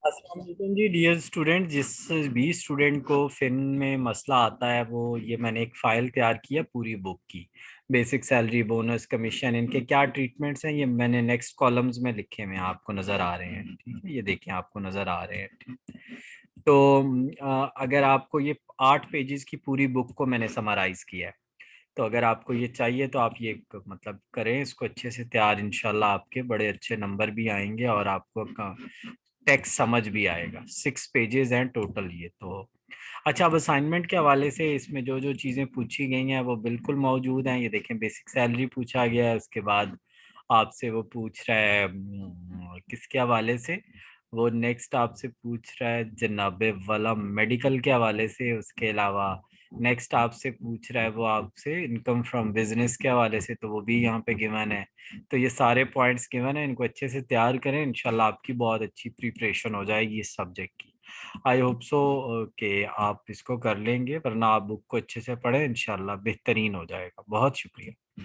अस्सलाम वालेकुम जी dear student. जिस भी स्टूडेंट को फिन में मसला आता है वो ये मैंने एक फाइल तैयार की है पूरी बुक की। बेसिक सैलरी, बोनस, कमीशन, इनके क्या ट्रीटमेंट्स हैं ये मैंने नेक्स्ट कॉलम्स में लिखे हुए हैं, आपको नज़र आ रहे हैं। ठीक है, ये देखिए आपको नज़र आ रहे हैं। ठीक। तो अगर आपको ये 8 पेजेस की पूरी बुक को मैंने समराइज किया है, तो अगर आपको ये चाहिए तो आप ये मतलब करें इसको अच्छे से तैयार, इंशाल्लाह आपके बड़े अच्छे नंबर भी आएंगे और आपको टेक्स्ट समझ भी आएगा। 6 पेजेस हैं टोटल ये तो। अच्छा, अब असाइनमेंट के हवाले से इसमें जो जो चीज़ें पूछी गई हैं वो बिल्कुल मौजूद हैं। ये देखें, बेसिक सैलरी पूछा गया है, उसके बाद आपसे वो पूछ रहा है किसके हवाले से, वो नेक्स्ट आपसे पूछ रहा है जनाबे वाला मेडिकल के हवाले से। उसके अलावा नेक्स्ट आपसे पूछ रहा है वो आपसे इनकम फ्रॉम बिजनेस के हवाले से, तो वो भी यहाँ पे गिवन है। तो ये सारे पॉइंट्स गिवन है, इनको अच्छे से तैयार करें, इंशाल्लाह आपकी बहुत अच्छी प्रिपरेशन हो जाएगी इस सब्जेक्ट की। आई होप सो कि आप इसको कर लेंगे, वरना आप बुक को अच्छे से पढ़ें, इंशाल्लाह बेहतरीन हो जाएगा। बहुत शुक्रिया।